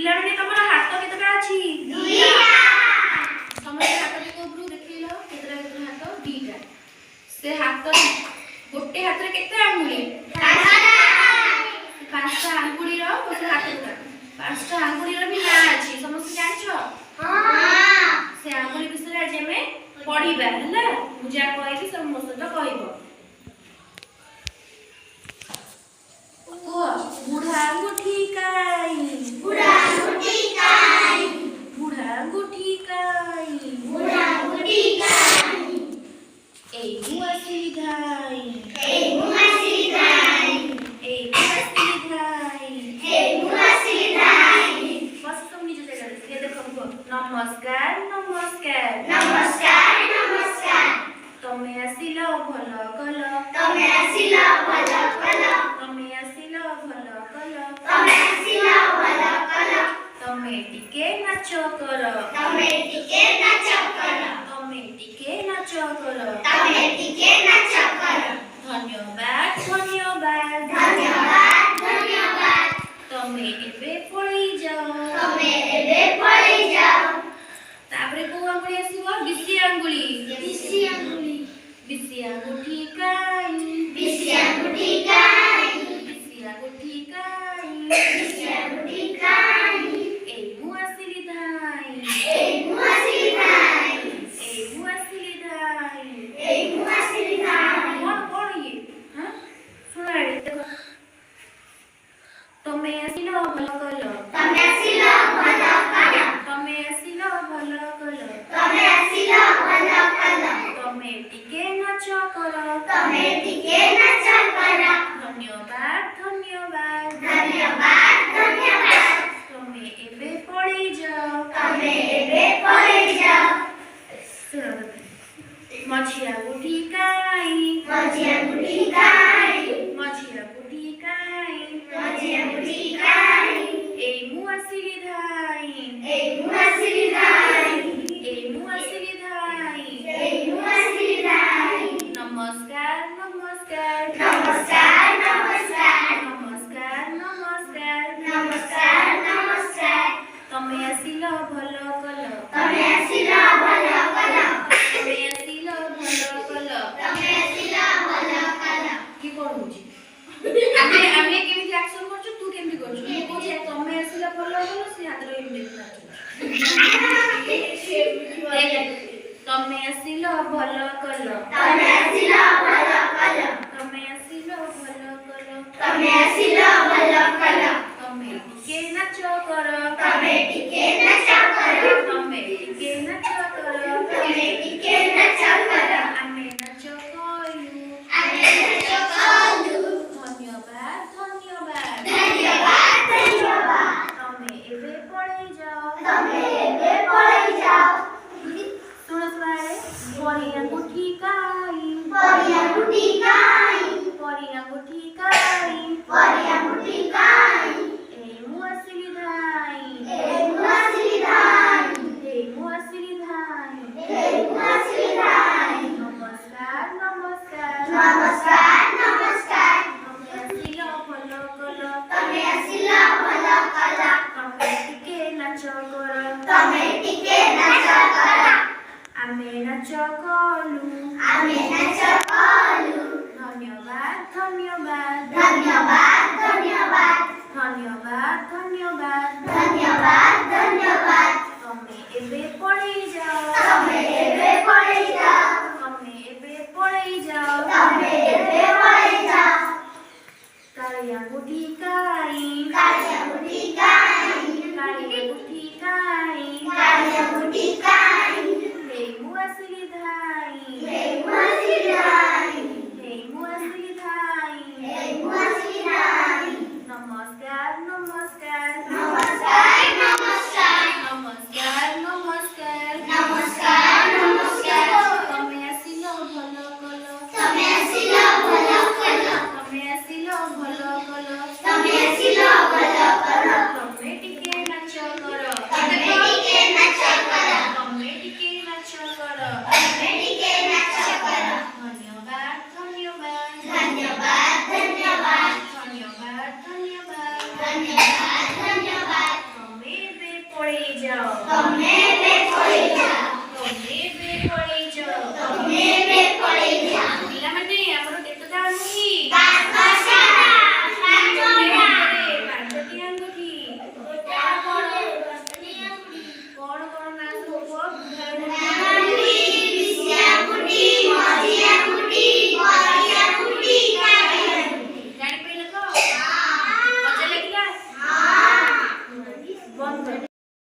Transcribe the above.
पिला माने तमरा हाथ केतरा अछि दुईटा समस्त हाथ को ऊपर देखिलो केतरा केतरा हाथ दुईटा से हाथ गोटे हाथ रे केते आंगुली पांचटा आंगुली रो गोटे हाथ रे पांचटा आंगुली रो भी ना अछि समस्त जानिछो हां से आंगुली विषय आज हमें पढिबा हला मुझे कहबी सब मो सहित कहबो बुढ़ा अंगूठी काई बुढ़ा अंगूठी काई बुढ़ा अंगूठी काई बुढ़ा अंगूठी काई ए मुआसी धाई ए मुआसी धाई ए मुआसी धाई ए मुआसी धाई बस तुम निज जगह से देखो नमस्कार नमस्कार नमस्कार नमस्कार तमे आसिलो भलो कलो तमे आसिलो भलो कलो तमे आसिलो भलो कलो तमे आसिलो भलो कलो तमे टिके नाचो करो तमे टिके नाचो करो तमे टिके नाचो करो तमे टिके नाचो करो धन्यवाद धन्यवाद धन्यवाद धन्यवाद तमे एबे पळी जाओ तमे एबे पळी जाओ तापरे को आंगुली आसीबो बिसी आंगुली बिसी आंगुली बिसी अंगूठी काई बिसी अंगूठी काई बिसी अंगूठी काई बिसी अंगूठी काई ए मुआसिली धाई ए मुआसिली धाई ए मुआसिली धाई ए मुआसिली धाई कौन ये हां सुना रे देखो तमे आसिलो भलो कलो तमे आसिलो भलो कलो तमे आसिलो भलो कलो तमे आसिलो भलो कलो तमे टिके नाचो करो तमे टिके नाचो करो धन्यवाद धन्यवाद धन्यवाद धन्यवाद तमे एबे पळी जाओ तमे एबे पळी जाओ मछिया गुठी काई मछिया गुठी काई मछिया गुठी काई मछिया गुठी काई ए मुआसिली धाई ए मुआसिली धाई ए मुआसिली धाई ए मुआसिली धाई नमस्कार नमस्कार नमस्कार नमस्कार नमस्कार नमस्कार नमस्कार नमस्कार तमे आसिलो भलो कलो तमे आसिलो भलो कलो तमे आसिलो भलो कलो तमे आसिलो भलो कलो की करूची आमे केमि एक्शन करछु तू केमि करछु मु कोचे तमे आसिलो भलो कलो से हाथ रे एमि तमे आसिलो भलो कलो तमे आसिलो भलो कलो तमे आसिलो भलो कलो तमे आसिलो भलो कलो तमे टिके नाचो करो तमे टिके नाचो करो तमे टिके नाचो करो तमे टिके नाचो करो आमे नाचो कोयु आमे नाचो कोयु धन्यवाद धन्यवाद धन्यवाद धन्यवाद तमे एबे पळी जाओ तमे एबे पळी जाओ परिया गुठी काई परिया गुठी काई परिया गुठी काई परिया गुठी काई ए मुआसिली धाई ए मुआसिली धाई ए मुआसिली धाई ए मुआसिली धाई नमस्कार नमस्कार नमस्कार नमस्कार तमे आसिलो भलो कलो तमे आसिलो भलो कलो तमे टिके नाचो करो तमे टिके नाचो करो आमे नाचो कलु आमे नाचो कलु धन्यवाद धन्यवाद धन्यवाद धन्यवाद धन्यवाद धन्यवाद धन्यवाद धन्यवाद तमे एबे पळी जाओ तमे एबे पळी जाओ तमे एबे पळी जाओ तमे एबे पळी जाओ कालिया गुठी काई कालिया गुठी काई कालिया गुठी काई कालिया गुठी काई ए मुआसिली धाई જાઓ